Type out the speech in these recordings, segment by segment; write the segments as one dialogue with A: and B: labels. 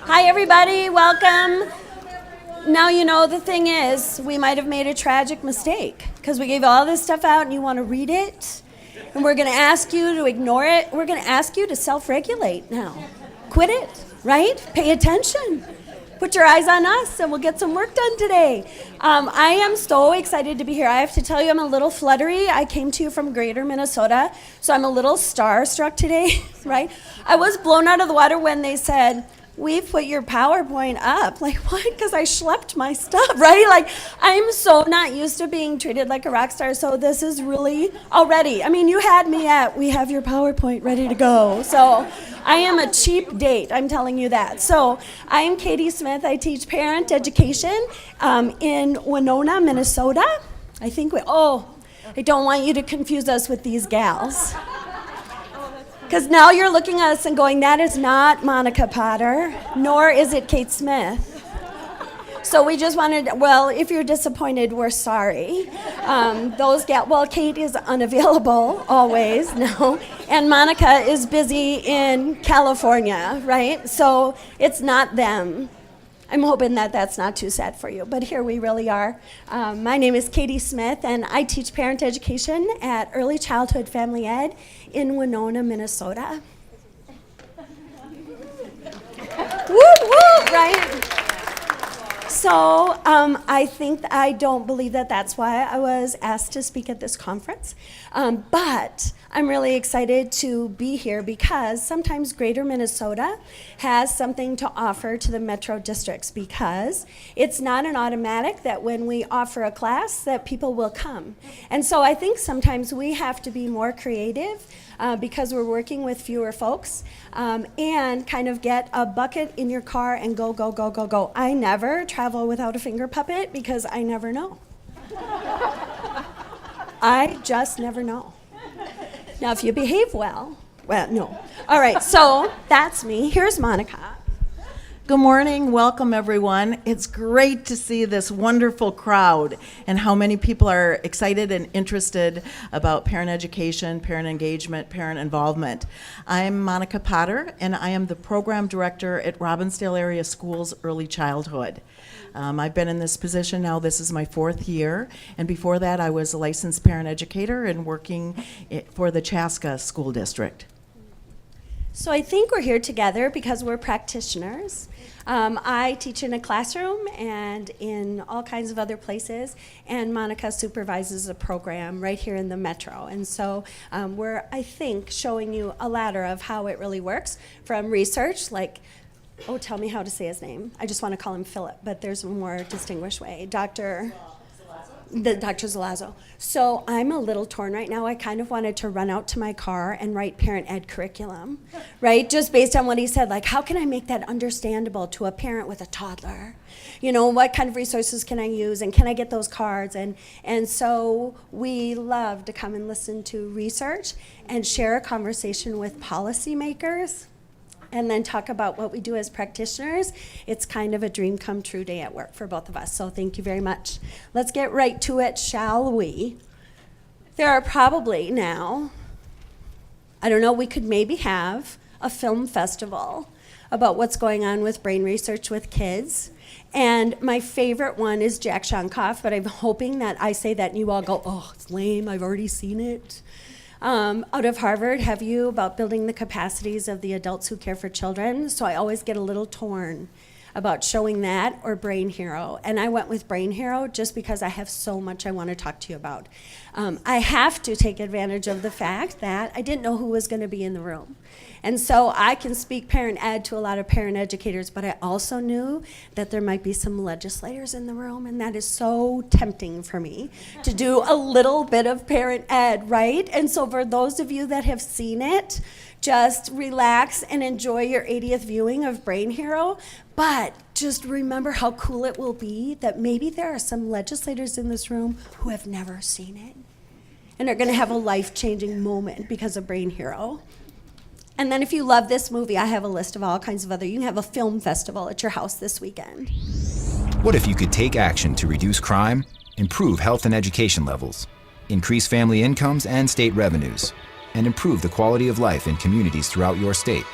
A: Hi, everybody. Welcome. Now, you know, the thing is, we might have made a tragic mistake because we gave all this stuff out and you want to read it, and we're going to ask you to ignore it. We're going to ask you to self-regulate now. Quit it, right? Pay attention. Put your eyes on us, and we'll get some work done today. I am so excited to be here. I have to tell you, I'm a little fluttery. I came to you from Greater Minnesota, so I'm a little starstruck today, right? I was blown out of the water when they said, "We've put your PowerPoint up." Like, what? Because I schlepped my stuff, right? Like, I'm so not used to being treated like a rock star, so this is really already. I mean, you had me at, "We have your PowerPoint ready to go." So I am a cheap date, I'm telling you that. So I am Katy Smith. I teach parent education in Winona, Minnesota. I don't want you to confuse us with these gals. Because now you're looking at us and going, that is not Monica Potter, nor is it Kate Smith. So we just wanted, well, if you're disappointed, we're sorry. Kate is unavailable always, no. And Monica is busy in California, right? So it's not them. I'm hoping that that's not too sad for you, but here we really are. My name is Katy Smith, and I teach parent education at Early Childhood Family Ed in Winona, Minnesota. Whoop, whoop, right? So I don't believe that that's why I was asked to speak at this conference, but I'm really excited to be here because sometimes Greater Minnesota has something to offer to the metro districts, because it's not an automatic that when we offer a class that people will come. And so I think sometimes we have to be more creative because we're working with fewer folks, and kind of get a bucket in your car and go, go, go, go, go. I never travel without a finger puppet because I never know. I just never know. Now, if you behave well, no. All right, so that's me. Here's Monica.
B: Good morning. Welcome, everyone. It's great to see this wonderful crowd and how many people are excited and interested about parent education, parent engagement, parent involvement. I'm Monica Potter, and I am the program director at Robbinsdale Area Schools Early Childhood. I've been in this position now, this is my 4th year, and before that I was a licensed parent educator and working for the Chaska School District.
A: So I think we're here together because we're practitioners. I teach in a classroom and in all kinds of other places, and Monica supervises a program right here in the metro. And so we're, I think, showing you a ladder of how it really works from research, like, tell me how to say his name. I just want to call him Philip, but there's a more distinguished way. Dr. Zalazzo. So I'm a little torn right now. I kind of wanted to run out to my car and write parent ed curriculum, right? Just based on what he said, like, how can I make that understandable to a parent with a toddler? You know, what kind of resources can I use, and can I get those cards? And so we love to come and listen to research and share a conversation with policymakers, and then talk about what we do as practitioners. It's kind of a dream come true day at work for both of us, so thank you very much. Let's get right to it, shall we? There are probably now, I don't know, we could maybe have a film festival about what's going on with brain research with kids. And my favorite one is Jack Shonkoff, but I'm hoping that I say that and you all go, "Oh, it's lame, I've already seen it." Out of Harvard, have you, about building the capacities of the adults who care for children. So I always get a little torn about showing that or Brain Hero. And I went with Brain Hero just because I have so much I want to talk to you about. I have to take advantage of the fact that I didn't know who was going to be in the room. And so I can speak parent ed to a lot of parent educators, but I also knew that there might be some legislators in the room, and that is so tempting for me to do a little bit of parent ed, right? And so for those of you that have seen it, just relax and enjoy your 80th viewing of Brain Hero, but just remember how cool it will be that maybe there are some legislators in this room who have never seen it and are going to have a life-changing moment because of Brain Hero. And then if you love this movie, I have a list of all kinds of other. You can have a film festival at your house this weekend.
C: What if you could take action to reduce crime, improve health and education levels, increase family incomes and state revenues, and improve the quality of life in communities throughout your state?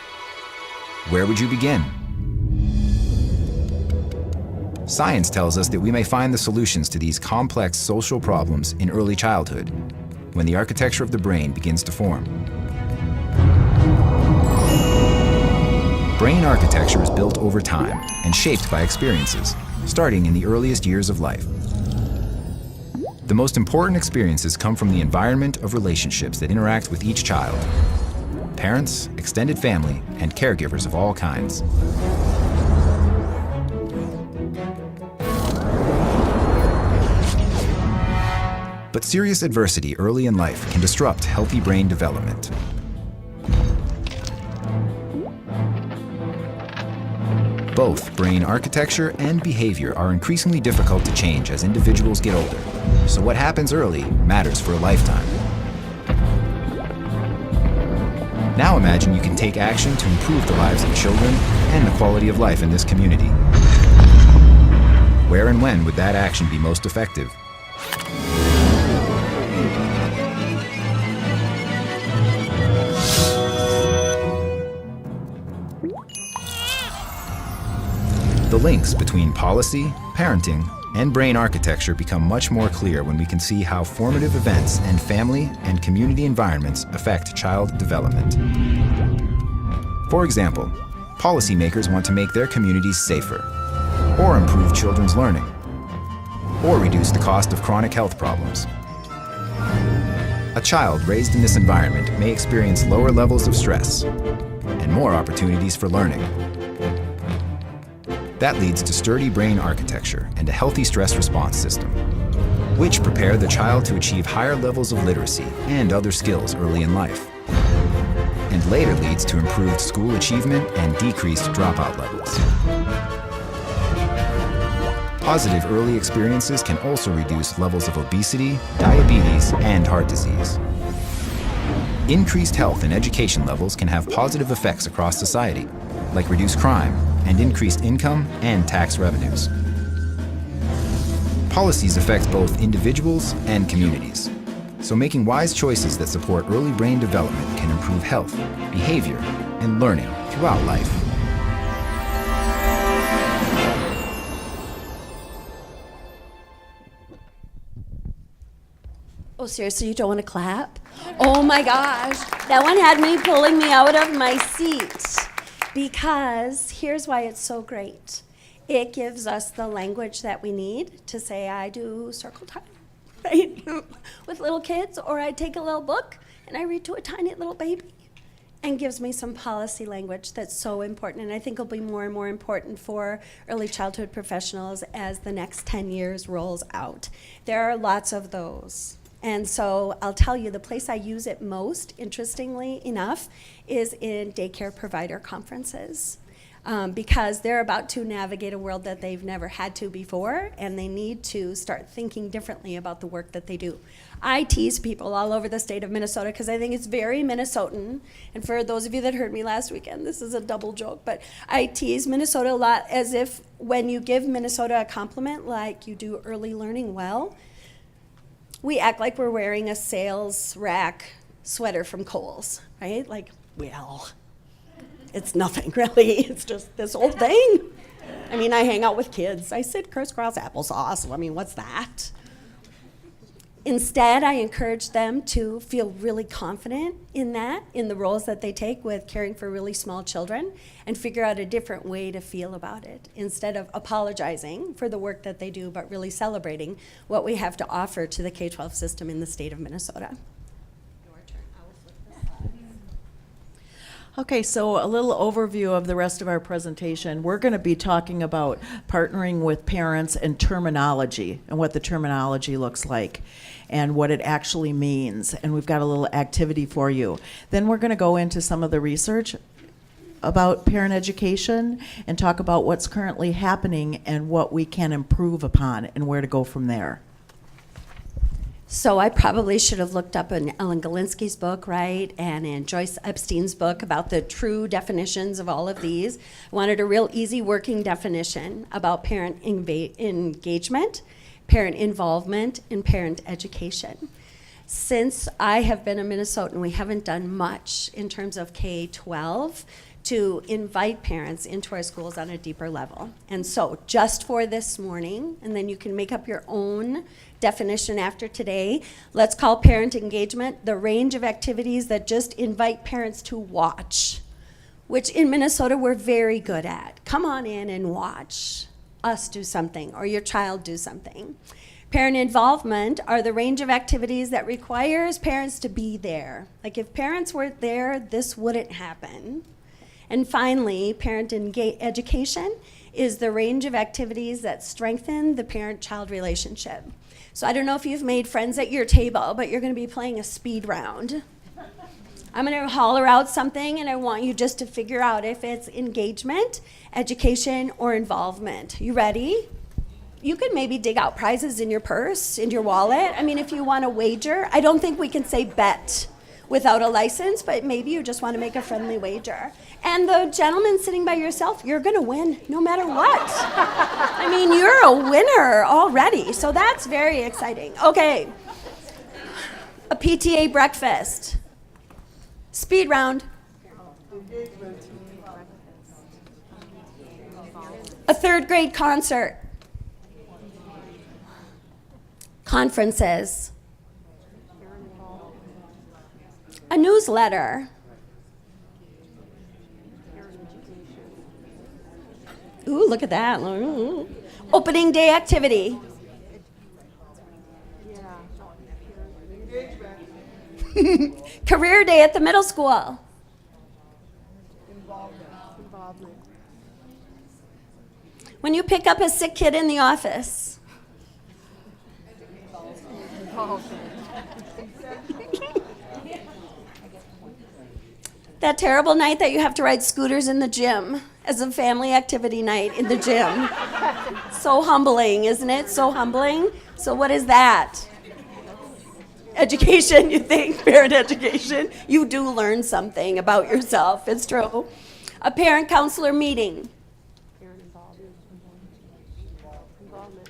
C: Where would you begin? Science tells us that we may find the solutions to these complex social problems in early childhood, when the architecture of the brain begins to form. Brain architecture is built over time and shaped by experiences, starting in the earliest years of life. The most important experiences come from the environment of relationships that interact with each child: parents, extended family, and caregivers of all kinds. But serious adversity early in life can disrupt healthy brain development. Both brain architecture and behavior are increasingly difficult to change as individuals get older. So what happens early matters for a lifetime. Now imagine you can take action to improve the lives of children and the quality of life in this community. Where and when would that action be most effective? The links between policy, parenting, and brain architecture become much more clear when we can see how formative events and family and community environments affect child development. For example, policymakers want to make their communities safer, or improve children's learning, or reduce the cost of chronic health problems. A child raised in this environment may experience lower levels of stress and more opportunities for learning. That leads to sturdy brain architecture and a healthy stress response system, which prepare the child to achieve higher levels of literacy and other skills early in life, and later leads to improved school achievement and decreased dropout levels. Positive early experiences can also reduce levels of obesity, diabetes, and heart disease. Increased health and education levels can have positive effects across society, like reduced crime and increased income and tax revenues. Policies affect both individuals and communities, so making wise choices that support early brain development can improve health, behavior, and learning throughout life.
A: Oh, seriously, you don't want to clap? Oh my gosh, that one had me pulling me out of my seat. Because here's why it's so great. It gives us the language that we need to say, I do circle time, right? With little kids, or I take a little book and I read to a tiny little baby, and gives me some policy language that's so important, and I think will be more and more important for early childhood professionals as the next 10 years rolls out. There are lots of those. And so I'll tell you, the place I use it most, interestingly enough, is in daycare provider conferences. Because they're about to navigate a world that they've never had to before, and they need to start thinking differently about the work that they do. I tease people all over the state of Minnesota because I think it's very Minnesotan. And for those of you that heard me last weekend, this is a double joke, but I tease Minnesota a lot as if when you give Minnesota a compliment, like you do early learning well, we act like we're wearing a sales rack sweater from Kohl's, right? Like, well, it's nothing really. It's just this old thing. I mean, I hang out with kids. I said crisscross applesauce. I mean, what's that? Instead, I encourage them to feel really confident in that, in the roles that they take with caring for really small children, and figure out a different way to feel about it, instead of apologizing for the work that they do, but really celebrating what we have to offer to the K-12 system in the state of Minnesota. Your turn. I will flip this slide.
B: Okay, so a little overview of the rest of our presentation. We're going to be talking about partnering with parents and terminology, and what the terminology looks like and what it actually means. And we've got a little activity for you. Then we're going to go into some of the research about parent education and talk about what's currently happening and what we can improve upon and where to go from there.
A: So I probably should have looked up in Ellen Galinsky's book, right, and in Joyce Epstein's book about the true definitions of all of these. I wanted a real easy working definition about parent engagement, parent involvement, and parent education. Since I have been a Minnesotan, we haven't done much in terms of K-12 to invite parents into our schools on a deeper level. And so just for this morning, and then you can make up your own definition after today, let's call parent engagement the range of activities that just invite parents to watch, which in Minnesota we're very good at. Come on in and watch us do something or your child do something. Parent involvement are the range of activities that requires parents to be there. Like if parents weren't there, this wouldn't happen. And finally, parent education is the range of activities that strengthen the parent-child relationship. So I don't know if you've made friends at your table, but you're going to be playing a speed round. I'm going to holler out something, and I want you just to figure out if it's engagement, education, or involvement. You ready? You could maybe dig out prizes in your purse, in your wallet. I mean, if you want to wager, I don't think we can say bet without a license, but maybe you just want to make a friendly wager. And the gentleman sitting by yourself, you're going to win no matter what. I mean, you're a winner already, so that's very exciting. Okay, a PTA breakfast. Speed round. A third grade concert. Conferences. A newsletter. Ooh, look at that. Ooh. Opening day activity. Career day at the middle school.
D: Involvement.
A: When you pick up a sick kid in the office. That terrible night that you have to ride scooters in the gym as a family activity night in the gym. So humbling, isn't it? So humbling. So what is that? Education, you think? Parent education? You do learn something about yourself. It's true. A parent counselor meeting.
D: Parent involvement. Involvement.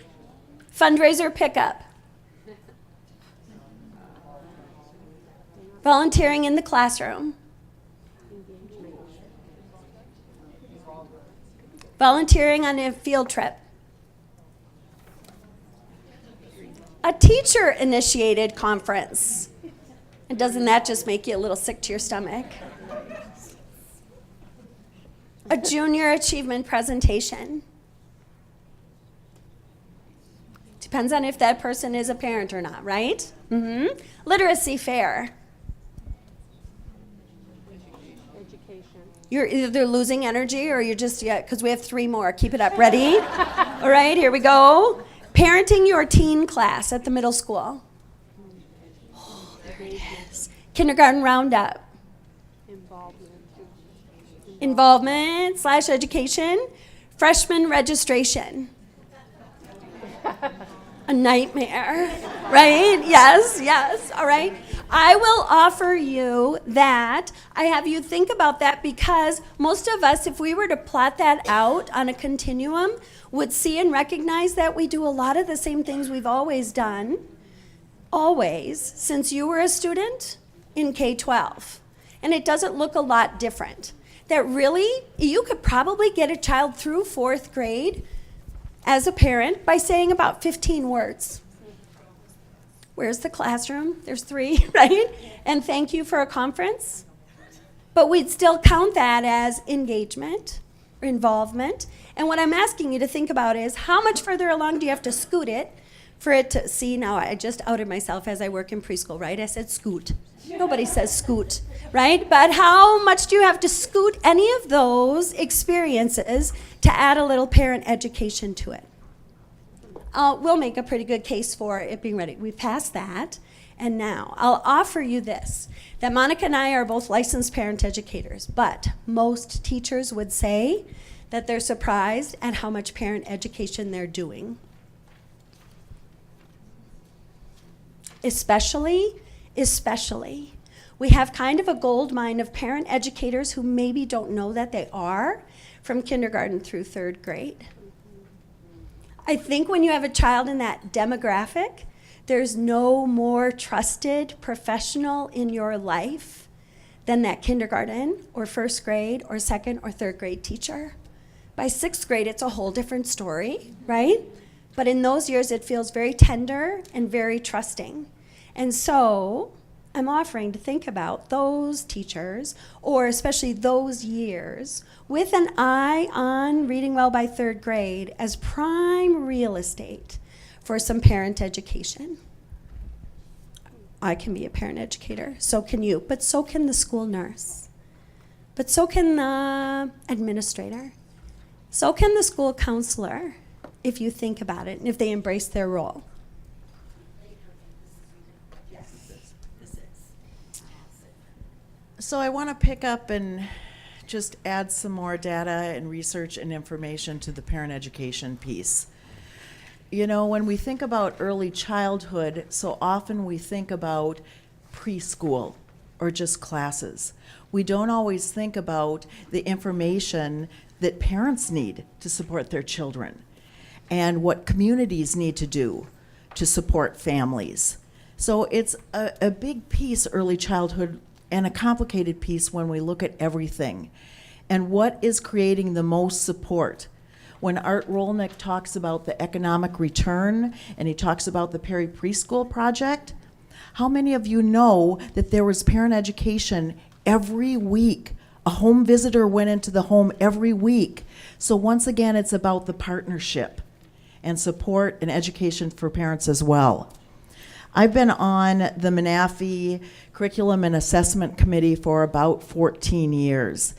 A: Fundraiser pickup. Volunteering in the classroom. Volunteering on a field trip. A teacher-initiated conference. And doesn't that just make you a little sick to your stomach? A junior achievement presentation. Depends on if that person is a parent or not, right? Mm-hmm. Literacy fair.
D: Education.
A: You're either losing energy or you're just, yeah, because we have 3 more. Keep it up. Ready? All right, here we go. Parenting your teen class at the middle school. Oh, there it is. Kindergarten roundup. Involvement/education. Freshman registration. A nightmare, right? Yes, yes, all right. I will offer you that. I have you think about that because most of us, if we were to plot that out on a continuum, would see and recognize that we do a lot of the same things we've always done, always, since you were a student in K-12. And it doesn't look a lot different. That really, you could probably get a child through 4th grade as a parent by saying about 15 words. Where's the classroom? There's 3, right? And thank you for a conference. But we'd still count that as engagement or involvement. And what I'm asking you to think about is how much further along do you have to scoot it for it to, see, now I just outed myself as I work in preschool, right? I said scoot. Nobody says scoot, right? But how much do you have to scoot any of those experiences to add a little parent education to it? We'll make a pretty good case for it being ready. We passed that, and now I'll offer you this, that Monica and I are both licensed parent educators, but most teachers would say that they're surprised at how much parent education they're doing. Especially, we have kind of a gold mine of parent educators who maybe don't know that they are from kindergarten through 3rd grade. I think when you have a child in that demographic, there's no more trusted professional in your life than that kindergarten or first grade or second or third grade teacher. By sixth grade, it's a whole different story, right? But in those years, it feels very tender and very trusting. And so I'm offering to think about those teachers, or especially those years, with an eye on reading well by third grade as prime real estate for some parent education. I can be a parent educator, so can you, but so can the school nurse, but so can the administrator, so can the school counselor, if you think about it and if they embrace their role.
B: So I want to pick up and just add some more data and research and information to the parent education piece. You know, when we think about early childhood, so often we think about preschool or just classes. We don't always think about the information that parents need to support their children and what communities need to do to support families. So it's a big piece, early childhood, and a complicated piece when we look at everything. And what is creating the most support? When Art Rolnick talks about the economic return and he talks about the Perry Preschool Project, how many of you know that there was parent education every week? A home visitor went into the home every week. So once again, it's about the partnership and support and education for parents as well. I've been on the Menafee Curriculum and Assessment Committee for about 14 years,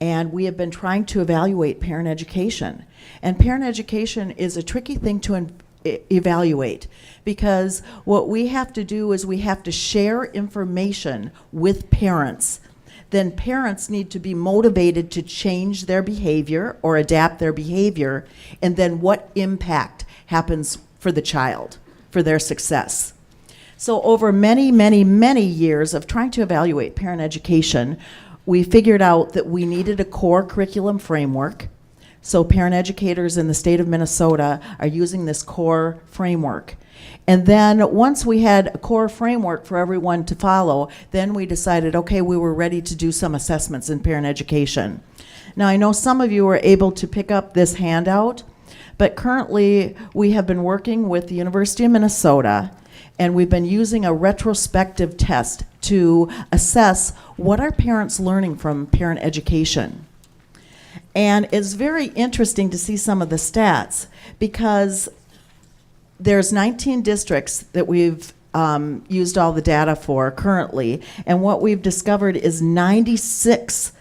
B: and we have been trying to evaluate parent education. And parent education is a tricky thing to evaluate, because what we have to do is we have to share information with parents. Then parents need to be motivated to change their behavior or adapt their behavior, and then what impact happens for the child, for their success. So over many, many, many years of trying to evaluate parent education, we figured out that we needed a core curriculum framework. So parent educators in the state of Minnesota are using this core framework. And then once we had a core framework for everyone to follow, then we decided, okay, we were ready to do some assessments in parent education. Now, I know some of you were able to pick up this handout, but currently we have been working with the University of Minnesota, and we've been using a retrospective test to assess what are parents learning from parent education. And it's very interesting to see some of the stats, because there's 19 districts that we've used all the data for currently, and what we've discovered is 96%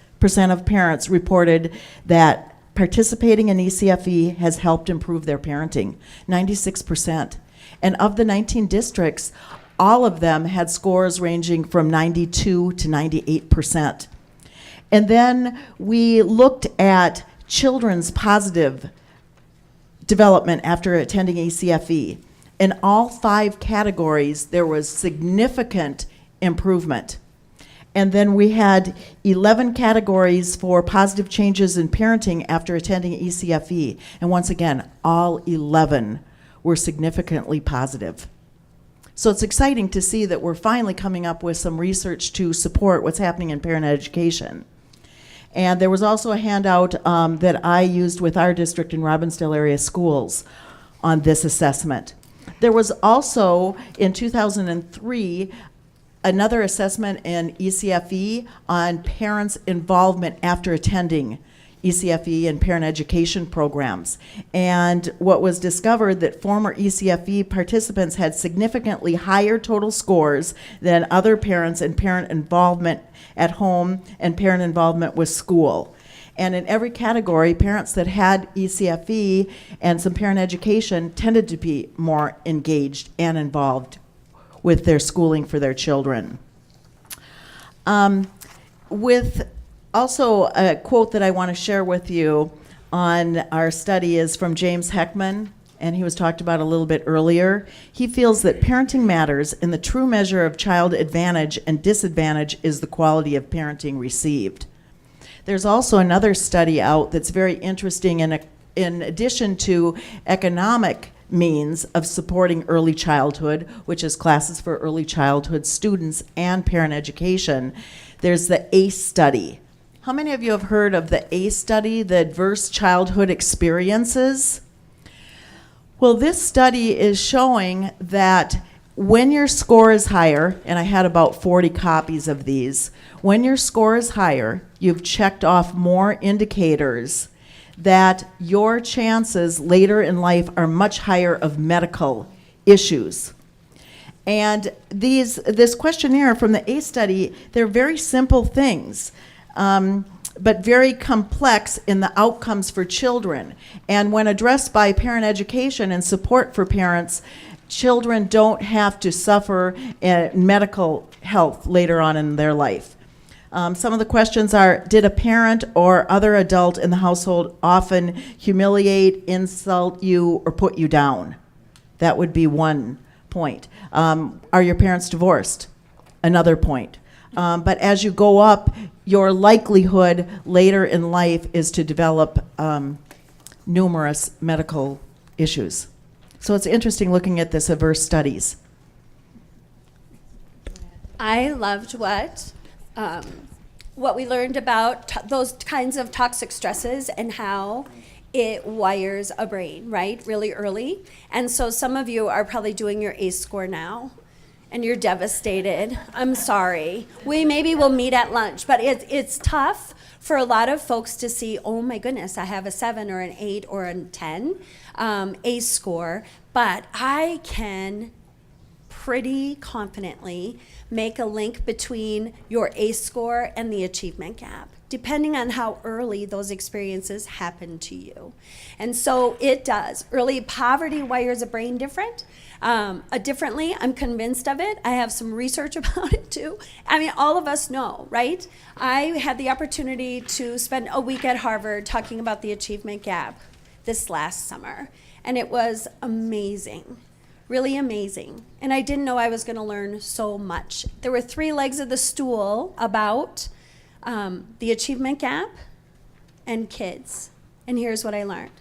B: of parents reported that participating in ECFE has helped improve their parenting. 96%. And of the 19 districts, all of them had scores ranging from 92 to 98%. And then we looked at children's positive development after attending ECFE. In all 5 categories, there was significant improvement. And then we had 11 categories for positive changes in parenting after attending ECFE. And once again, all 11 were significantly positive. So it's exciting to see that we're finally coming up with some research to support what's happening in parent education. And there was also a handout that I used with our district in Robbinsdale area schools on this assessment. There was also, in 2003, another assessment in ECFE on parents' involvement after attending ECFE and parent education programs. And what was discovered that former ECFE participants had significantly higher total scores than other parents in parent involvement at home and parent involvement with school. And in every category, parents that had ECFE and some parent education tended to be more engaged and involved with their schooling for their children. With also a quote that I want to share with you on our study is from James Heckman, and he was talked about a little bit earlier. He feels that parenting matters, and the true measure of child advantage and disadvantage is the quality of parenting received. There's also another study out that's very interesting, in addition to economic means of supporting early childhood, which is classes for early childhood students and parent education. There's the ACE study. How many of you have heard of the ACE study, the Adverse Childhood Experiences? Well, this study is showing that when your score is higher, and I had about 40 copies of these, when your score is higher, you've checked off more indicators that your chances later in life are much higher of medical issues. And this questionnaire from the ACE study, they're very simple things, but very complex in the outcomes for children. And when addressed by parent education and support for parents, children don't have to suffer medical health later on in their life. Some of the questions are, did a parent or other adult in the household often humiliate, insult you, or put you down? That would be one point. Are your parents divorced? Another point. But as you go up, your likelihood later in life is to develop numerous medical issues. So it's interesting looking at this adverse studies.
A: I loved what we learned about those kinds of toxic stresses and how it wires a brain, right, really early. And so some of you are probably doing your ACE score now, and you're devastated. I'm sorry. Maybe we'll meet at lunch, but it's tough for a lot of folks to see, oh my goodness, I have a 7 or an 8 or a 10 ACE score, but I can pretty confidently make a link between your ACE score and the achievement gap, depending on how early those experiences happen to you. And so it does. Early poverty wires a brain differently. I'm convinced of it. I have some research about it too. I mean, all of us know, right? I had the opportunity to spend a week at Harvard talking about the achievement gap this last summer, and it was amazing. Really amazing. And I didn't know I was going to learn so much. There were 3 legs of the stool about the achievement gap and kids. And here's what I learned.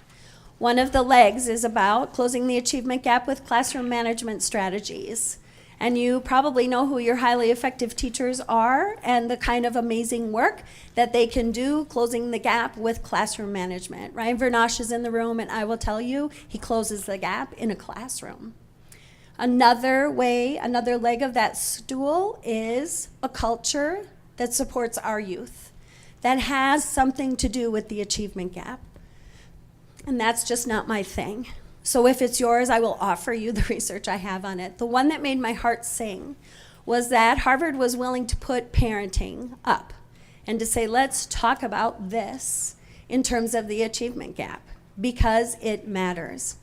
A: One of the legs is about closing the achievement gap with classroom management strategies. And you probably know who your highly effective teachers are and the kind of amazing work that they can do closing the gap with classroom management. Ryan Vernosh is in the room, and I will tell you, he closes the gap in a classroom. Another leg of that stool is a culture that supports our youth, that has something to do with the achievement gap. And that's just not my thing. So if it's yours, I will offer you the research I have on it. The one that made my heart sing was that Harvard was willing to put parenting up and to say, let's talk about this in terms of the achievement gap, because it matters.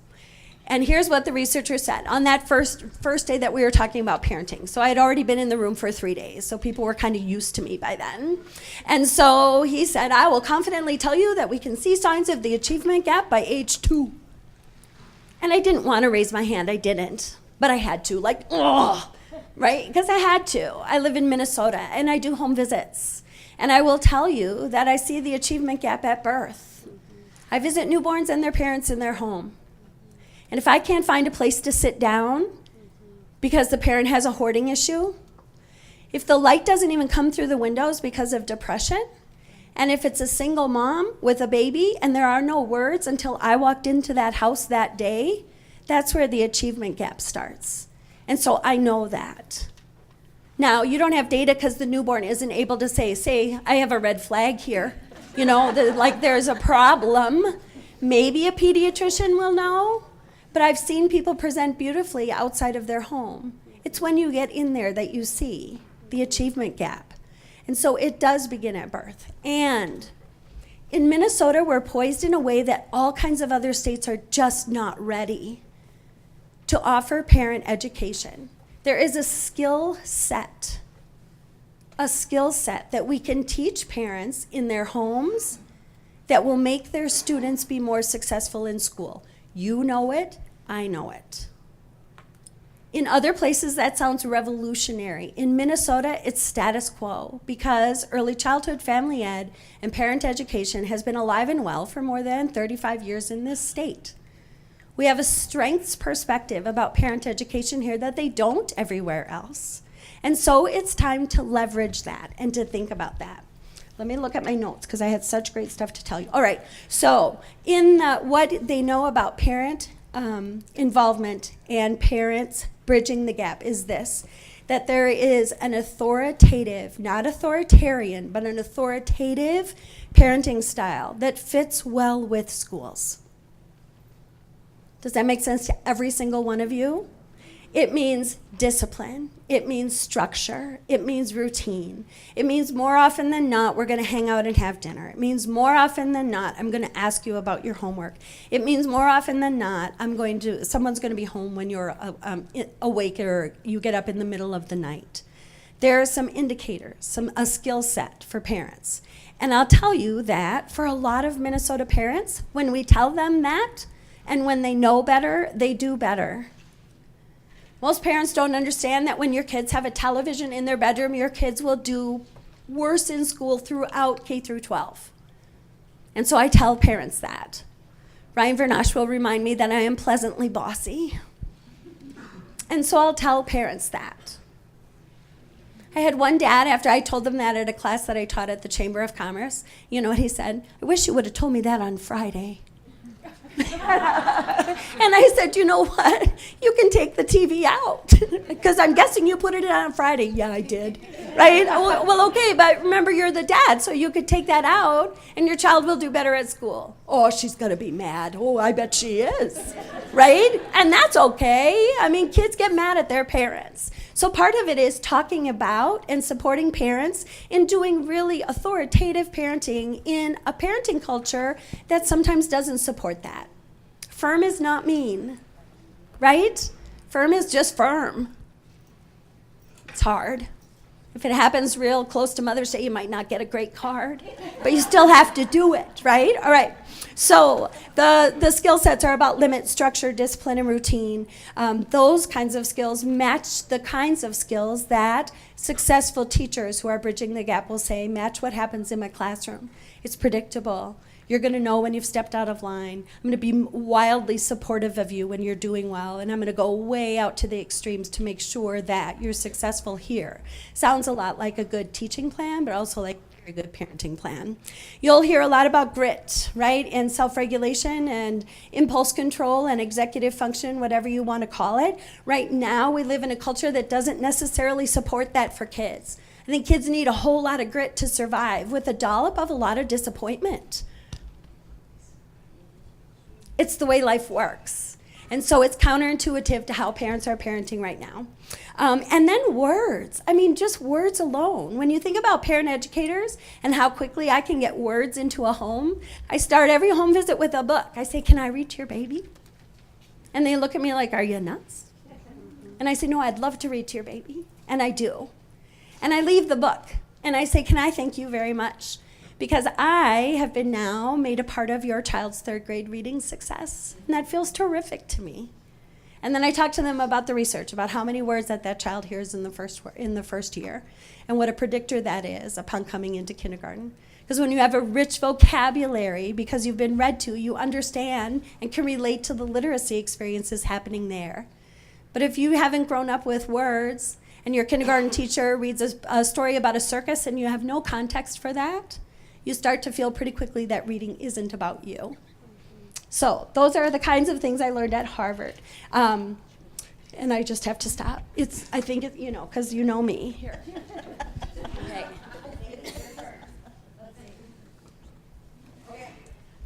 A: And here's what the researcher said on that first day that we were talking about parenting. So I had already been in the room for 3 days, so people were kind of used to me by then. And so he said, I will confidently tell you that we can see signs of the achievement gap by age 2. And I didn't want to raise my hand, I didn't, but I had to, right? Because I had to. I live in Minnesota, and I do home visits. And I will tell you that I see the achievement gap at birth. I visit newborns and their parents in their home. And if I can't find a place to sit down because the parent has a hoarding issue, if the light doesn't even come through the windows because of depression, and if it's a single mom with a baby and there are no words until I walked into that house that day, that's where the achievement gap starts. And so I know that. Now, you don't have data because the newborn isn't able to say, I have a red flag here. There's a problem. Maybe a pediatrician will know. But I've seen people present beautifully outside of their home. It's when you get in there that you see the achievement gap. And so it does begin at birth. And in Minnesota, we're poised in a way that all kinds of other states are just not ready to offer parent education. There is a skill set that we can teach parents in their homes that will make their students be more successful in school. You know it, I know it. In other places, that sounds revolutionary. In Minnesota, it's status quo because early childhood family ed and parent education has been alive and well for more than 35 years in this state. We have a strengths perspective about parent education here that they don't everywhere else. And so it's time to leverage that and to think about that. Let me look at my notes because I had such great stuff to tell you. All right, so in what they know about parent involvement and parents bridging the gap is this, that there is an authoritative, not authoritarian, but an authoritative parenting style that fits well with schools. Does that make sense to every single one of you? It means discipline. It means structure. It means routine. It means more often than not, we're going to hang out and have dinner. It means more often than not, I'm going to ask you about your homework. It means more often than not, someone's going to be home when you're awake or you get up in the middle of the night. There are some indicators, a skill set for parents. And I'll tell you that for a lot of Minnesota parents, when we tell them that, and when they know better, they do better. Most parents don't understand that when your kids have a television in their bedroom, your kids will do worse in school throughout K through 12. And so I tell parents that. Ryan Vernosh will remind me that I am pleasantly bossy. And so I'll tell parents that. I had one dad, after I told them that at a class that I taught at the Chamber of Commerce, you know what he said? I wish you would have told me that on Friday. And I said, you know what? You can take the TV out. Because I'm guessing you put it on Friday. Yeah, I did. Right? Well, okay, but remember you're the dad, so you could take that out, and your child will do better at school. Oh, she's going to be mad. Oh, I bet she is. Right? And that's okay. I mean, kids get mad at their parents. So part of it is talking about and supporting parents in doing really authoritative parenting in a parenting culture that sometimes doesn't support that. Firm is not mean, right? Firm is just firm. It's hard. If it happens real close to Mother's Day, you might not get a great card, but you still have to do it, right? All right. So the skill sets are about limit, structure, discipline, and routine. Those kinds of skills match the kinds of skills that successful teachers who are bridging the gap will say, match what happens in my classroom. It's predictable. You're going to know when you've stepped out of line. I'm going to be wildly supportive of you when you're doing well, and I'm going to go way out to the extremes to make sure that you're successful here. Sounds a lot like a good teaching plan, but also like a very good parenting plan. You'll hear a lot about grit, right, and self-regulation and impulse control and executive function, whatever you want to call it. Right now, we live in a culture that doesn't necessarily support that for kids. I think kids need a whole lot of grit to survive with a dollop of a lot of disappointment. It's the way life works. And so it's counterintuitive to how parents are parenting right now. And then words. I mean, just words alone. When you think about parent educators and how quickly I can get words into a home, I start every home visit with a book. I say, can I read to your baby? And they look at me like, are you nuts? And I say, no, I'd love to read to your baby. And I do. And I leave the book. And I say, can I thank you very much? Because I have been now made a part of your child's third grade reading success. And that feels terrific to me. And then I talk to them about the research, about how many words that child hears in the first year, and what a predictor that is upon coming into kindergarten. Because when you have a rich vocabulary, because you've been read to, you understand and can relate to the literacy experiences happening there. But if you haven't grown up with words, and your kindergarten teacher reads a story about a circus and you have no context for that, you start to feel pretty quickly that reading isn't about you. So those are the kinds of things I learned at Harvard. And I just have to stop. I think, because you know me. Here. Okay.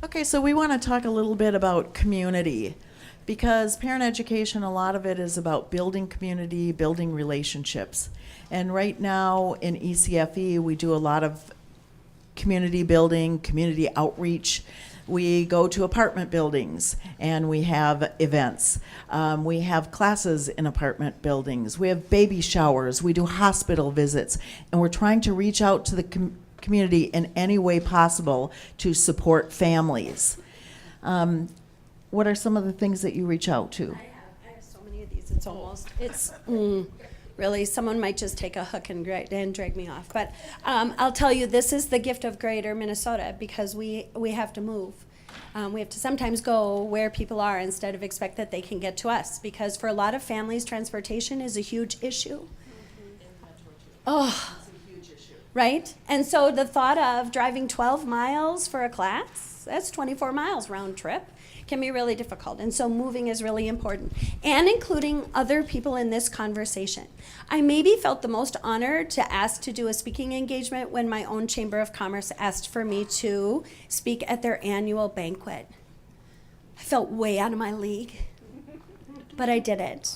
B: Okay, so we want to talk a little bit about community, because parent education, a lot of it is about building community, building relationships. And right now in ECFE, we do a lot of community building, community outreach. We go to apartment buildings and we have events. We have classes in apartment buildings. We have baby showers. We do hospital visits. And we're trying to reach out to the community in any way possible to support families. What are some of the things that you reach out to?
A: I have so many of these. Really, someone might just take a hook and drag me off. But I'll tell you, this is the gift of greater Minnesota, because we have to move. We have to sometimes go where people are instead of expect that they can get to us, because for a lot of families, transportation is a huge issue. Oh, right? And so the thought of driving 12 miles for a class, that's 24 miles round trip, can be really difficult. And so moving is really important, and including other people in this conversation. I maybe felt the most honored to ask to do a speaking engagement when my own Chamber of Commerce asked for me to speak at their annual banquet. I felt way out of my league, but I did it.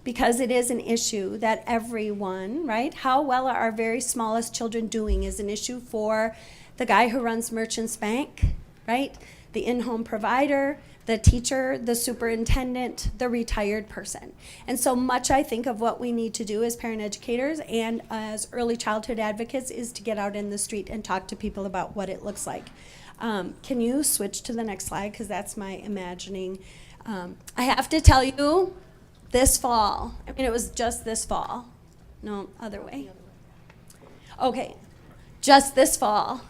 A: Because it is an issue that everyone, right? How well are our very smallest children doing is an issue for the guy who runs Merchants Bank, right? The in-home provider, the teacher, the superintendent, the retired person. And so much I think of what we need to do as parent educators and as early childhood advocates is to get out in the street and talk to people about what it looks like. Can you switch to the next slide? Because that's my imagining. I have to tell you, this fall, I mean, it was just this fall. No, other way. Okay, just this fall,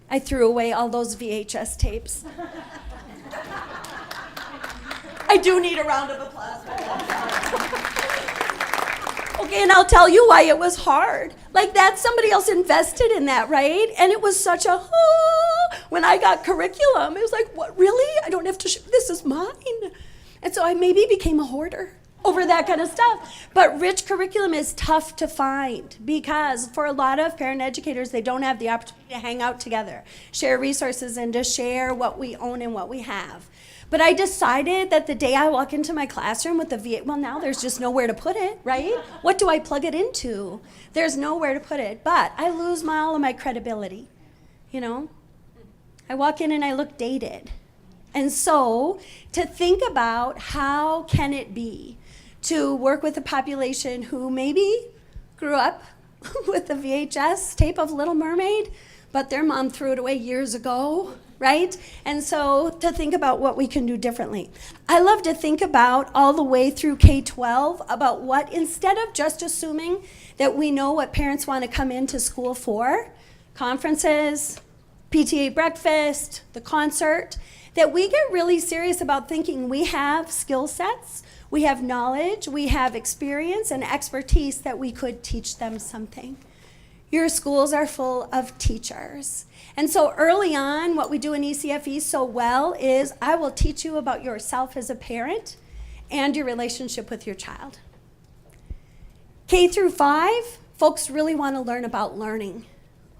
A: I threw away all those VHS tapes. I do need a round of applause. Okay, and I'll tell you why it was hard. Like that, somebody else invested in that, right? And it was such a, when I got curriculum, it was like, what, really? I don't have to, this is mine. And so I maybe became a hoarder over that kind of stuff. But rich curriculum is tough to find because for a lot of parent educators, they don't have the opportunity to hang out together, share resources, and to share what we own and what we have. But I decided that the day I walk into my classroom with the V8, well, now there's just nowhere to put it, right? What do I plug it into? There's nowhere to put it. But I lose all of my credibility, you know? I walk in and I look dated. And so to think about how can it be to work with a population who maybe grew up with the VHS tape of Little Mermaid, but their mom threw it away years ago, right? And so to think about what we can do differently. I love to think about all the way through K-12 about what, instead of just assuming that we know what parents want to come into school for, conferences, PTA breakfast, the concert, that we get really serious about thinking we have skill sets, we have knowledge, we have experience and expertise that we could teach them something. Your schools are full of teachers. And so early on, what we do in ECFE so well is I will teach you about yourself as a parent and your relationship with your child. K through 5, folks really want to learn about learning.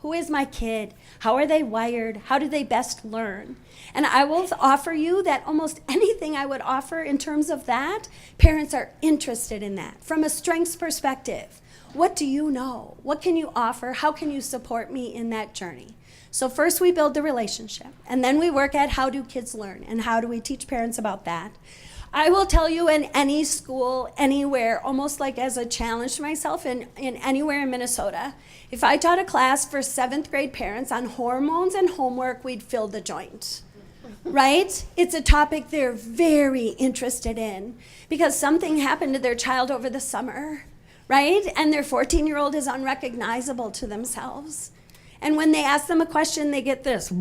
A: Who is my kid? How are they wired? How do they best learn? And I will offer you that almost anything I would offer in terms of that, parents are interested in that. From a strengths perspective, what do you know? What can you offer? How can you support me in that journey? So first we build the relationship, and then we work at how do kids learn, and how do we teach parents about that. I will tell you in any school, anywhere, almost like as a challenge to myself in anywhere in Minnesota, if I taught a class for 7th grade parents on hormones and homework, we'd fill the joint, right? It's a topic they're very interested in because something happened to their child over the summer, right? And their 14-year-old is unrecognizable to themselves. And when they ask them a question, they get this.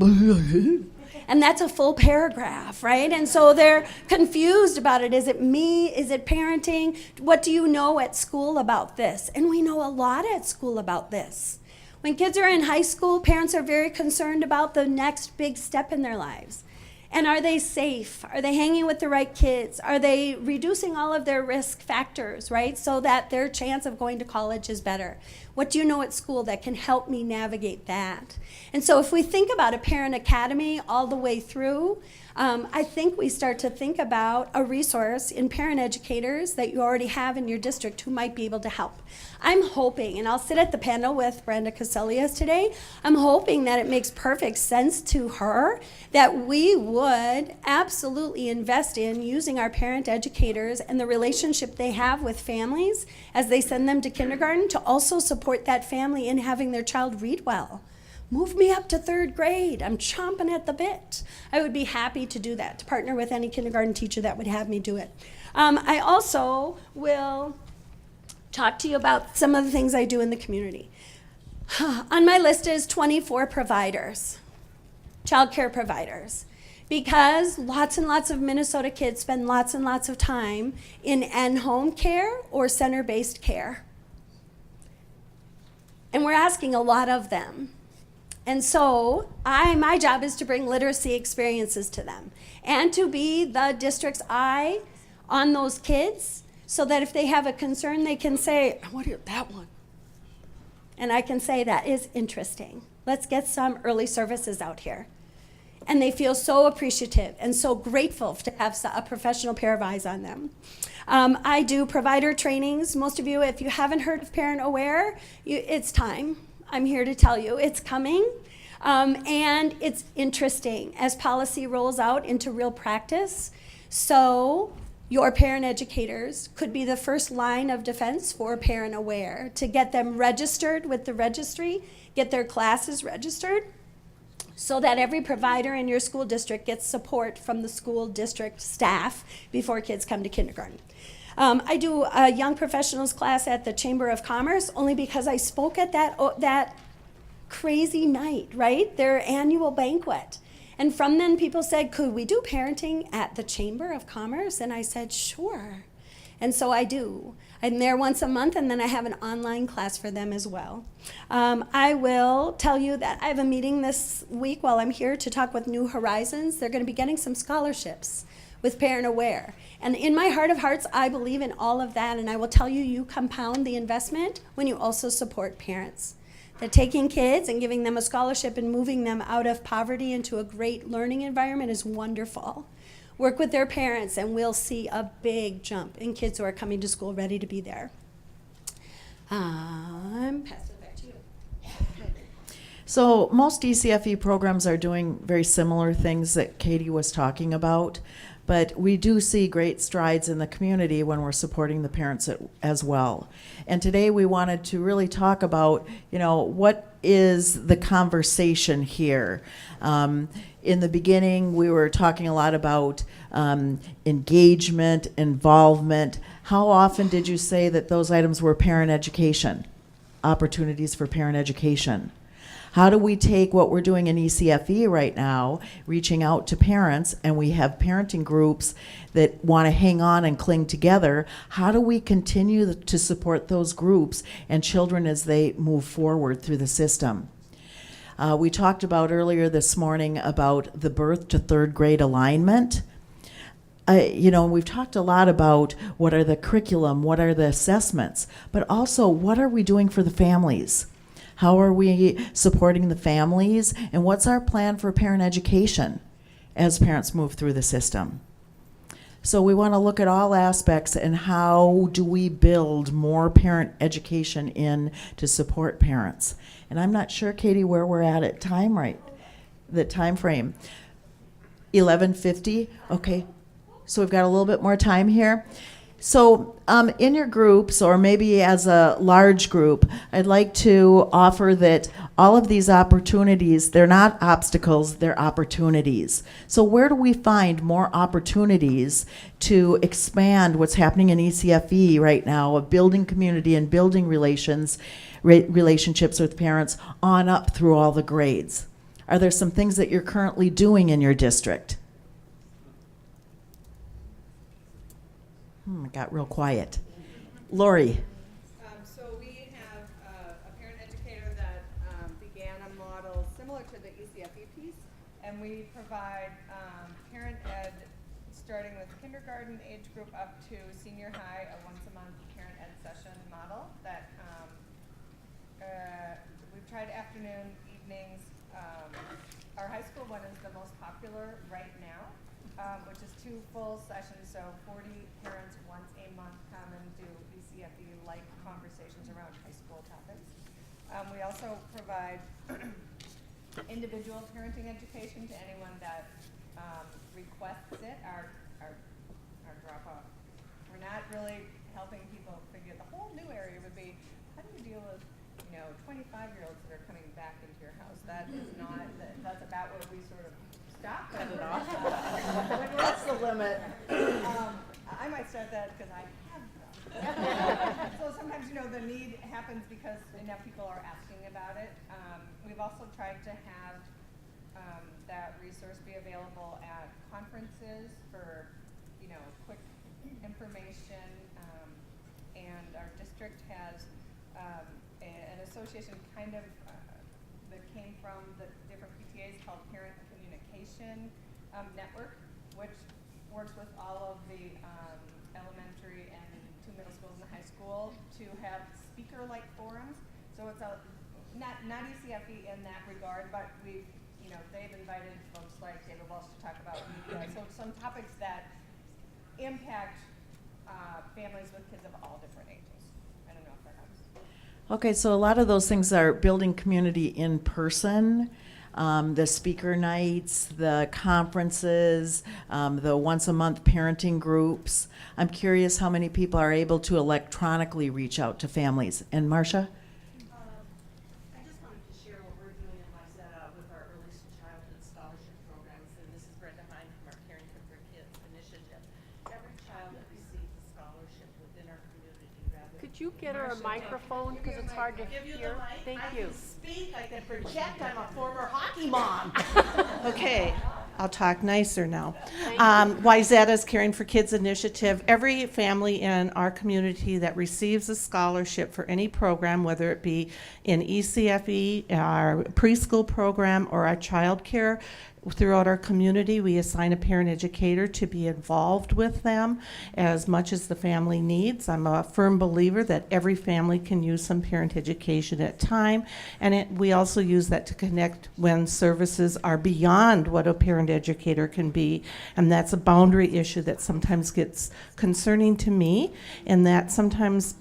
A: And that's a full paragraph, right? And so they're confused about it. Is it me? Is it parenting? What do you know at school about this? And we know a lot at school about this. When kids are in high school, parents are very concerned about the next big step in their lives. And are they safe? Are they hanging with the right kids? Are they reducing all of their risk factors, right? So that their chance of going to college is better. What do you know at school that can help me navigate that? And so if we think about a parent academy all the way through, I think we start to think about a resource in parent educators that you already have in your district who might be able to help. I'm hoping, and I'll sit at the panel with Brenda Caselius today, I'm hoping that it makes perfect sense to her that we would absolutely invest in using our parent educators and the relationship they have with families as they send them to kindergarten to also support that family in having their child read well. Move me up to 3rd grade. I'm chomping at the bit. I would be happy to do that, to partner with any kindergarten teacher that would have me do it. I also will talk to you about some of the things I do in the community. On my list is 24 providers, childcare providers, because lots and lots of Minnesota kids spend lots and lots of time in in-home care or center-based care. And we're asking a lot of them. And so my job is to bring literacy experiences to them and to be the district's eye on those kids so that if they have a concern, they can say, I want to hear that one. And I can say, that is interesting. Let's get some early services out here. And they feel so appreciative and so grateful to have a professional pair of eyes on them. I do provider trainings. Most of you, if you haven't heard of Parent Aware, it's time. I'm here to tell you it's coming. And it's interesting as policy rolls out into real practice. So your parent educators could be the first line of defense for Parent Aware to get them registered with the registry, get their classes registered, so that every provider in your school district gets support from the school district staff before kids come to kindergarten. I do a young professionals class at the Chamber of Commerce only because I spoke at that crazy night, right? Their annual banquet. And from then people said, could we do parenting at the Chamber of Commerce? And I said, sure. And so I do. I'm there once a month, and then I have an online class for them as well. I will tell you that I have a meeting this week while I'm here to talk with New Horizons. They're going to be getting some scholarships with Parent Aware. And in my heart of hearts, I believe in all of that, and I will tell you, you compound the investment when you also support parents. That taking kids and giving them a scholarship and moving them out of poverty into a great learning environment is wonderful. Work with their parents, and we'll see a big jump in kids who are coming to school ready to be there. I'm passing it back to you.
B: So most ECFE programs are doing very similar things that Katy was talking about, but we do see great strides in the community when we're supporting the parents as well. And today we wanted to really talk about, what is the conversation here? In the beginning, we were talking a lot about engagement, involvement. How often did you say that those items were parent education, opportunities for parent education? How do we take what we're doing in ECFE right now, reaching out to parents, and we have parenting groups that want to hang on and cling together? How do we continue to support those groups and children as they move forward through the system? We talked about earlier this morning about the birth to third grade alignment. We've talked a lot about what are the curriculum, what are the assessments, but also what are we doing for the families? How are we supporting the families? And what's our plan for parent education as parents move through the system? So we want to look at all aspects and how do we build more parent education in to support parents. And I'm not sure, Katy, where we're at time, right? The time frame. 11:50, okay. So we've got a little bit more time here. So in your groups, or maybe as a large group, I'd like to offer that all of these opportunities, they're not obstacles, they're opportunities. So where do we find more opportunities to expand what's happening in ECFE right now, of building community and building relationships with parents on up through all the grades? Are there some things that you're currently doing in your district? It got real quiet. Lori.
E: So we have a parent educator that began a model similar to the ECFE piece, and we provide parent ed starting with kindergarten age group up to senior high, a once-a-month parent ed session model that we've tried afternoon, evenings. Our high school one is the most popular right now, which is 2 full sessions, so 40 parents once a month come and do ECFE-like conversations around high school topics. We also provide individual parenting education to anyone that requests it, our drop-off. We're not really helping people figure, the whole new area would be, how do you deal with 25-year-olds that are coming back into your house? That is not, that's about where we sort of stop. Cut it off.
B: That's the limit.
E: I might start that because I have them. So sometimes, the need happens because enough people are asking about it. We've also tried to have that resource be available at conferences for, quick information. And our district has an an association kind of that came from the different PTAs called Parent Communication Network, which works with all of the elementary and 2 middle schools and the high school to have speaker-like forums. So it's not ECFE in that regard, but they've invited folks like David Walsh to talk about media. So some topics that impact families with kids of all different ages. I don't know if that helps.
B: Okay, so a lot of those things are building community in person, the speaker nights, the conferences, the once-a-month parenting groups. I'm curious how many people are able to electronically reach out to families. And Marcia?
F: I just wanted to share what we're doing in Lysetta with our early childhood scholarship programs, and this is Brenda Hine from our Caring for Kids initiative. Every child that receives a scholarship within our community, rather.
D: Could you get her a microphone, because it's hard to
F: Give you
D: hear?
F: the mic.
D: Thank
F: I
D: you.
F: can speak, I can project, I'm a former hockey mom. Okay, I'll talk nicer now. Wyzetta's Caring for Kids initiative, every family in our community that receives a scholarship for any program, whether it be in ECFE, our preschool program, or our child care, throughout our community, we assign a parent educator to be involved with them as much as the family needs. I'm a firm believer that every family can use some parent education at time, and we also use that to connect when services are beyond what a parent educator can be, and that's a boundary issue that sometimes gets concerning to me, and that sometimes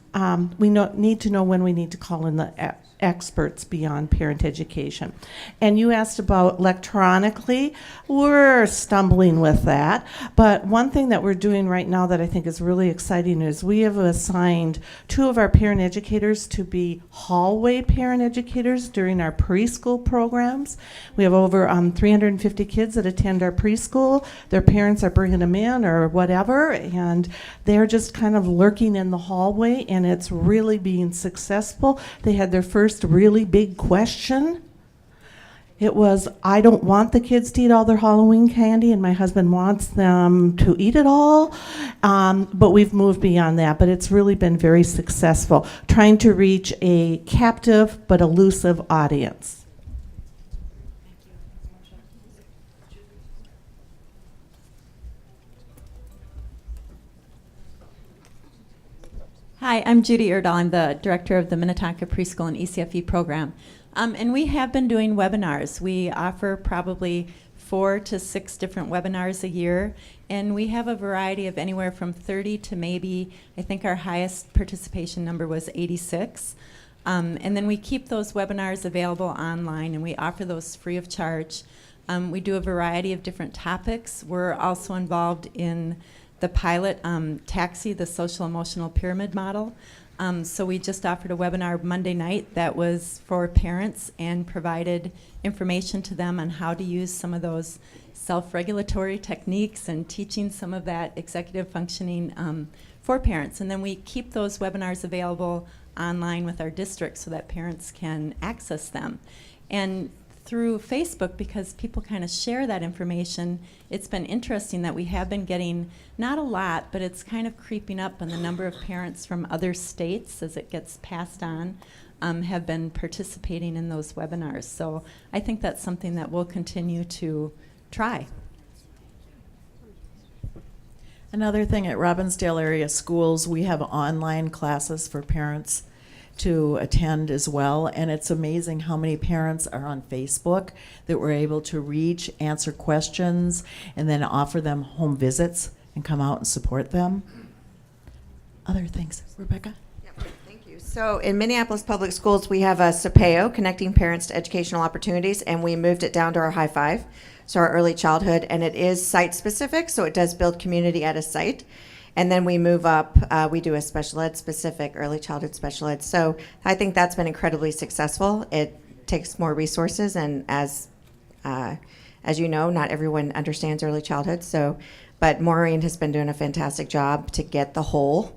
F: we need to know when we need to call in the experts beyond parent education. And you asked about electronically. We're stumbling with that. But one thing that we're doing right now that I think is really exciting is we have assigned 2 of our parent educators to be hallway parent educators during our preschool programs. We have over 350 kids that attend our preschool. Their parents are bringing them in or whatever, and they're just kind of lurking in the hallway, and it's really being successful. They had their first really big question. It was, I don't want the kids to eat all their Halloween candy, and my husband wants them to eat it all. But we've moved beyond that, but it's really been very successful, trying to reach a captive but elusive audience.
G: Hi, I'm Judy Erdahl. I'm the director of the Minnetonka Preschool and ECFE program. And we have been doing webinars. We offer probably 4 to 6 different webinars a year, and we have a variety of anywhere from 30 to maybe, I think our highest participation number was 86. And then we keep those webinars available online, and we offer those free of charge. We do a variety of different topics. We're also involved in the pilot TAXI, the social emotional pyramid model. So we just offered a webinar Monday night that was for parents and provided information to them on how to use some of those self-regulatory techniques and teaching some of that executive functioning for parents. And then we keep those webinars available online with our district so that parents can access them. And through Facebook, because people kind of share that information, it's been interesting that we have been getting, not a lot, but it's kind of creeping up on the number of parents from other states as it gets passed on, have been participating in those webinars. So I think that's something that we'll continue to try.
B: Another thing, at Robbinsdale area schools, we have online classes for parents to attend as well, and it's amazing how many parents are on Facebook that we're able to reach, answer questions, and then offer them home visits and come out and support them. Other things, Rebecca?
H: Yep, thank you. So in Minneapolis Public Schools, we have a CPEO, Connecting Parents to Educational Opportunities, and we moved it down to our high 5, so our early childhood, and it is site specific, so it does build community at a site. And then we move up, we do a special ed specific, early childhood special ed. So I think that's been incredibly successful. It takes more resources, and as you know, not everyone understands early childhood. So, but Maureen has been doing a fantastic job to get the whole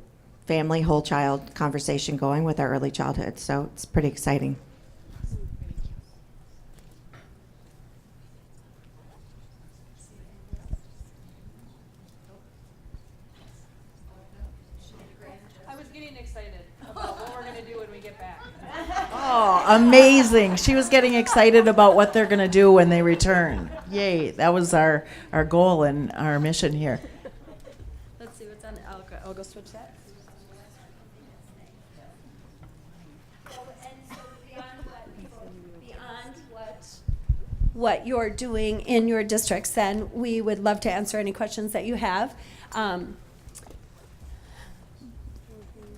H: family, whole child conversation going with our early childhood. So it's pretty exciting.
D: I was getting excited about what we're going to do when we get back.
B: Oh, amazing. She was getting excited about what they're going to do when they return. Yay. That was our goal and our mission here.
A: Let's see what's on. I'll go switch that. Beyond what you're doing in your districts, then we would love to answer any questions that you have.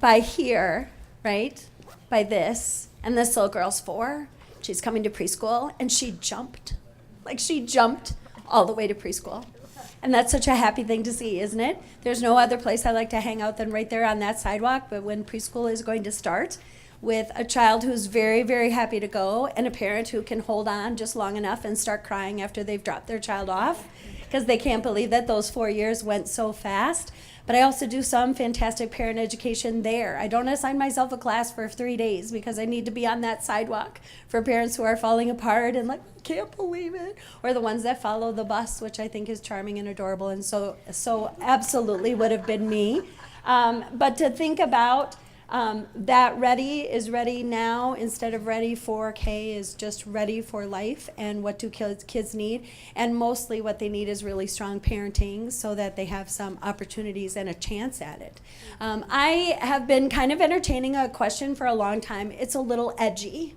A: By here, right? By this, and this little girl's 4. She's coming to preschool, and she jumped. Like, she jumped all the way to preschool. And that's such a happy thing to see, isn't it? There's no other place I like to hang out than right there on that sidewalk, but when preschool is going to start, with a child who's very, very happy to go, and a parent who can hold on just long enough and start crying after they've dropped their child off, because they can't believe that those 4 years went so fast. But I also do some fantastic parent education there. I don't assign myself a class for 3 days because I need to be on that sidewalk for parents who are falling apart and like, can't believe it. Or the ones that follow the bus, which I think is charming and adorable, and so absolutely would have been me. But to think about that ready is ready now instead of ready for K is just ready for life, and what do kids need, and mostly what they need is really strong parenting so that they have some opportunities and a chance at it. I have been kind of entertaining a question for a long time. It's a little edgy,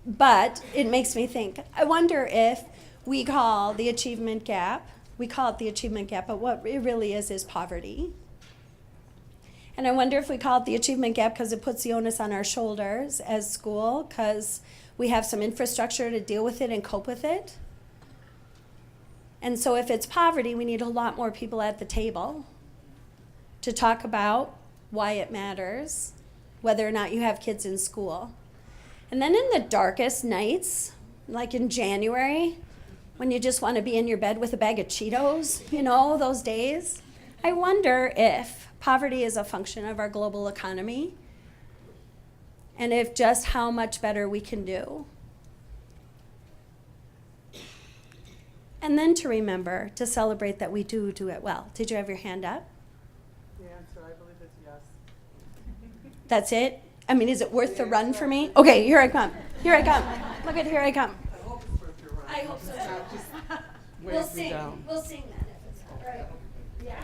A: but it makes me think. I wonder if we call the achievement gap, but what it really is poverty. And I wonder if we call it the achievement gap because it puts the onus on our shoulders as school, because we have some infrastructure to deal with it and cope with it. And so if it's poverty, we need a lot more people at the table to talk about why it matters, whether or not you have kids in school. And then in the darkest nights, like in January, when you just want to be in your bed with a bag of Cheetos, those days, I wonder if poverty is a function of our global economy, and if just how much better we can do. And then to remember to celebrate that we do it well. Did you have your hand up?
I: The answer, I believe, is yes.
A: That's it? I mean, is it worth the run for me? Okay, here I come. Here I come. Look at here I come.
I: I hope it's worth your run.
A: I hope so too.
I: Just
A: We'll
I: wave me
A: sing.
I: down.
A: We'll sing that if it's all right. Yeah.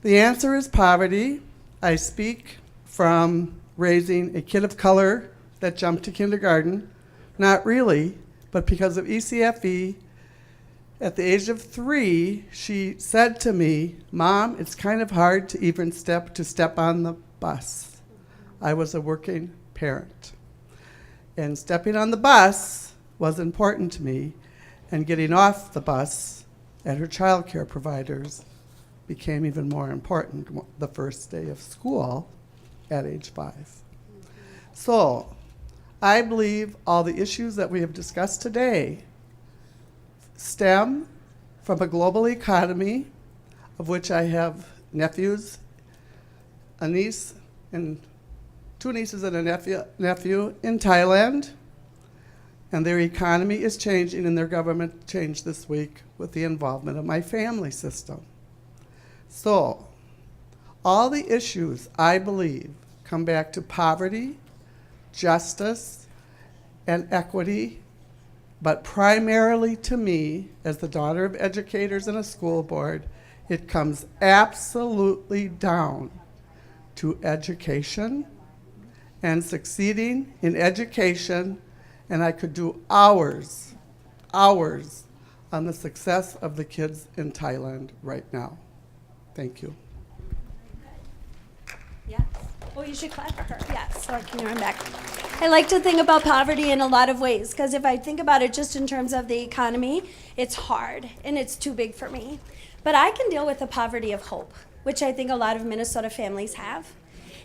I: The answer is poverty. I speak from raising a kid of color that jumped to kindergarten. Not really, but because of ECFE. At the age of 3, she said to me, "Mom, it's kind of hard to even step on the bus." I was a working parent. And stepping on the bus was important to me, and getting off the bus at her child care providers became even more important the first day of school at age 5. So I believe all the issues that we have discussed today stem from a global economy, of which I have nephews, a niece, and 2 nieces and a nephew in Thailand. And their economy is changing, and their government changed this week with the involvement of my family system. So, all the issues, I believe, come back to poverty, justice, and equity, but primarily to me, as the daughter of educators and a school board, it comes absolutely down to education and succeeding in education, and I could do hours on the success of the kids in Thailand right now. Thank you.
A: Yes. Well, you should clap for her. Yes, so I can run back. I like to think about poverty in a lot of ways, because if I think about it just in terms of the economy, it's hard and it's too big for me. But I can deal with the poverty of hope, which I think a lot of Minnesota families have.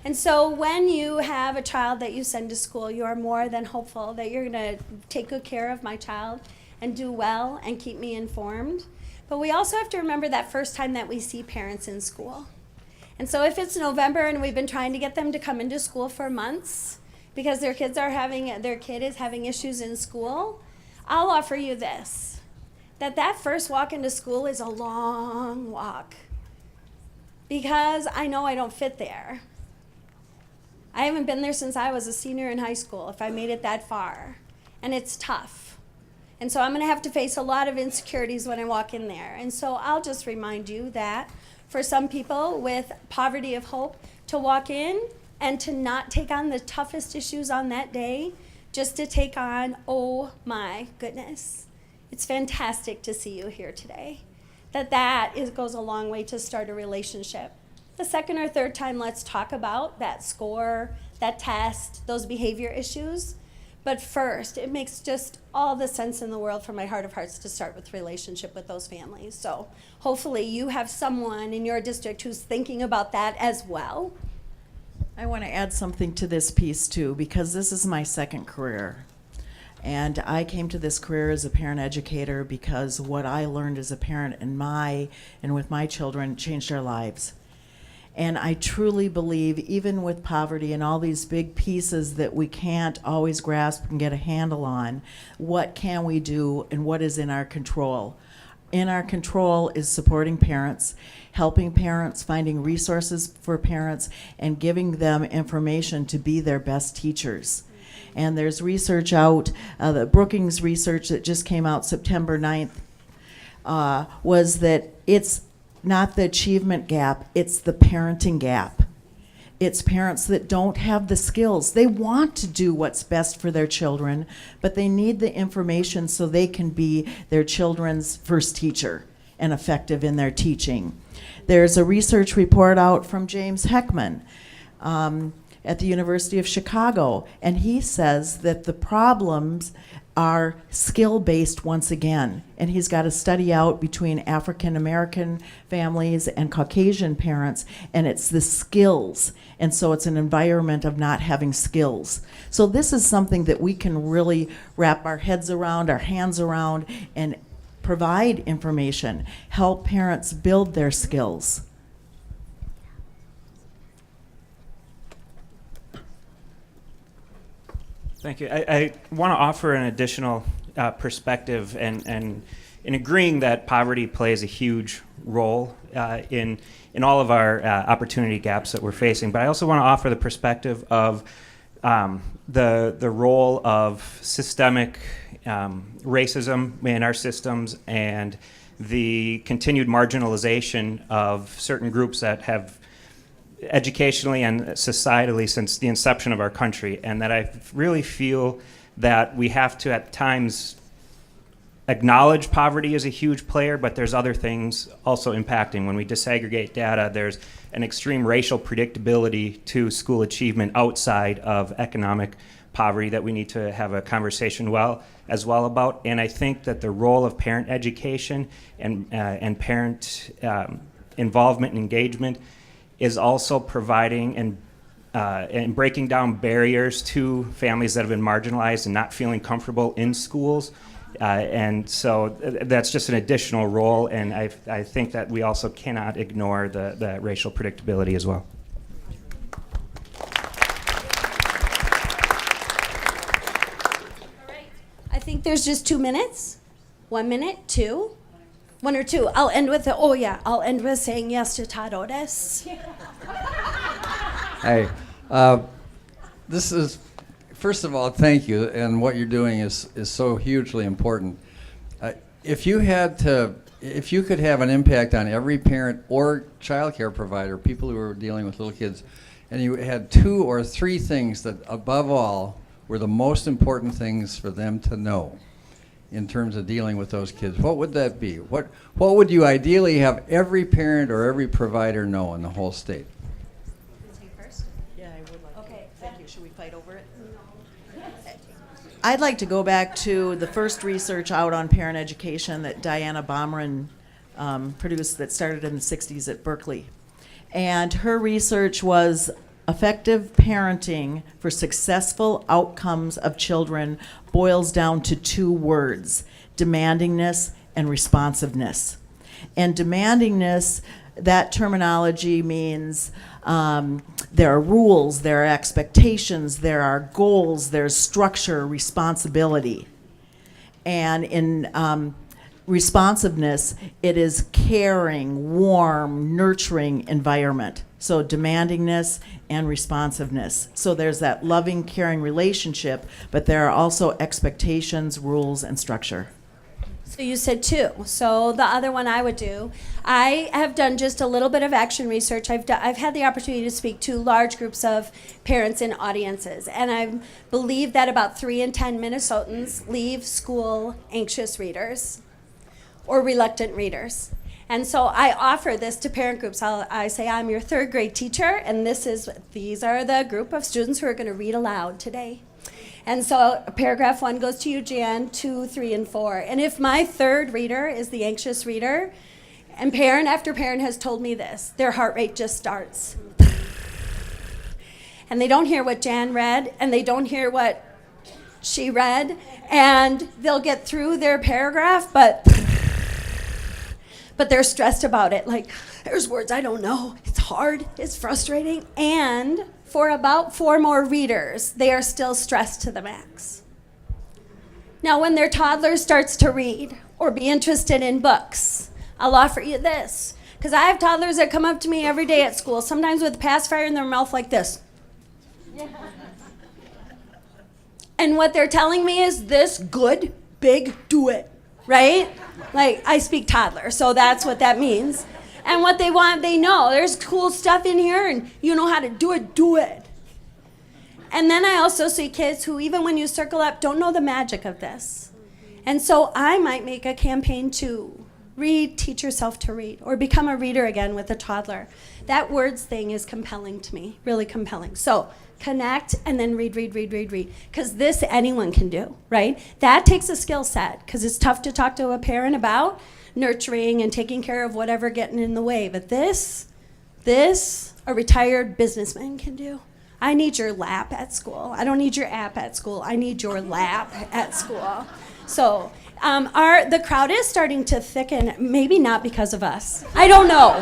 A: And so when you have a child that you send to school, you are more than hopeful that you're going to take good care of my child and do well and keep me informed. But we also have to remember that first time that we see parents in school. And so if it's November and we've been trying to get them to come into school for months because their kid is having issues in school, I'll offer you this, that first walk into school is a long walk, because I know I don't fit there. I haven't been there since I was a senior in high school, if I made it that far. And it's tough. And so I'm going to have to face a lot of insecurities when I walk in there. And so I'll just remind you that for some people with poverty of hope, to walk in and to not take on the toughest issues on that day, just to take on, oh my goodness, it's fantastic to see you here today. That goes a long way to start a relationship. The second or third time, let's talk about that score, that test, those behavior issues. But first, it makes just all the sense in the world for my heart of hearts to start with relationship with those families. So hopefully you have someone in your district who's thinking about that as well.
B: I want to add something to this piece too, because this is my second career. And I came to this career as a parent educator because what I learned as a parent and with my children changed our lives. And I truly believe, even with poverty and all these big pieces that we can't always grasp and get a handle on, what can we do and what is in our control? In our control is supporting parents, helping parents, finding resources for parents, and giving them information to be their best teachers. And there's research out, the Brookings research that just came out September 9th, was that it's not the achievement gap, it's the parenting gap. It's parents that don't have the skills. They want to do what's best for their children, but they need the information so they can be their children's first teacher and effective in their teaching. There's a research report out from James Heckman at the University of Chicago, and he says that the problems are skill-based once again. And he's got a study out between African American families and Caucasian parents, and it's the skills. And so it's an environment of not having skills. So this is something that we can really wrap our heads around, our hands around, and provide information, help parents build their skills.
J: Thank you. I want to offer an additional perspective and in agreeing that poverty plays a huge role in all of our opportunity gaps that we're facing. But I also want to offer the perspective of the role of systemic racism in our systems and the continued marginalization of certain groups that have educationally and societally since the inception of our country, and that I really feel that we have to at times acknowledge poverty as a huge player, but there's other things also impacting. When we disaggregate data, there's an extreme racial predictability to school achievement outside of economic poverty that we need to have a conversation as well about. And I think that the role of parent education and parent involvement and engagement is also providing and breaking down barriers to families that have been marginalized and not feeling comfortable in schools. And so that's just an additional role, and I think that we also cannot ignore the racial predictability as well.
A: I think there's just 2 minutes. 1 minute, 2. 1 or 2. I'll end with saying yes to Todd Otis.
K: Hey, this is, first of all, thank you, and what you're doing is so hugely important. If you could have an impact on every parent or child care provider, people who are dealing with little kids, and you had 2 or 3 things that, above all, were the most important things for them to know in terms of dealing with those kids, what would that be? What would you ideally have every parent or every provider know in the whole state?
B: Yeah, I would like to. Okay, thank you. Should we fight over it? No. I'd like to go back to the first research out on parent education that Diana Baumrin produced that started in the 60s at Berkeley. And her research was effective parenting for successful outcomes of children boils down to 2 words, demandingness and responsiveness. And demandingness, that terminology means there are rules, there are expectations, there are goals, there's structure, responsibility. And in responsiveness, it is caring, warm, nurturing environment. So demandingness and responsiveness. So there's that loving, caring relationship, but there are also expectations, rules, and structure.
A: So you said 2. So the other one I would do, I have done just a little bit of action research. I've had the opportunity to speak to large groups of parents and audiences, and I believe that about 3 in 10 Minnesotans leave school anxious readers or reluctant readers. And so I offer this to parent groups. I say, I'm your 3rd grade teacher, and these are the group of students who are going to read aloud today. And so paragraph 1 goes to you, Jan, 2, 3, and 4. And if my 3rd reader is the anxious reader, and parent after parent has told me this, their heart rate just starts. And they don't hear what Jan read, and they don't hear what she read, and they'll get through their paragraph, but they're stressed about it. Like, there's words I don't know. It's hard. It's frustrating. And for about 4 more readers, they are still stressed to the max. Now, when their toddler starts to read or be interested in books, I'll offer you this. Because I have toddlers that come up to me every day at school, sometimes with a pacifier in their mouth like this. And what they're telling me is this: good, big, do it. Right? Like, I speak toddler, so that's what that means. And what they want, they know. There's cool stuff in here, and you know how to do it, do it. And then I also see kids who, even when you circle up, don't know the magic of this. And so I might make a campaign to read, teach yourself to read, or become a reader again with a toddler. That words thing is compelling to me, really compelling. So connect and then read. Because this anyone can do, right? That takes a skill set, because it's tough to talk to a parent about nurturing and taking care of whatever getting in the way. But this a retired businessman can do. I need your lap at school. I don't need your app at school. I need your lap at school. So the crowd is starting to thicken, maybe not because of us. I don't know.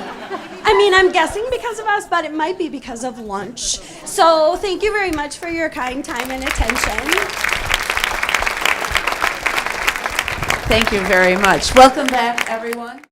A: I mean, I'm guessing because of us, but it might be because of lunch. So thank you very much for your kind time and attention.
L: Thank you very much. Welcome back, everyone.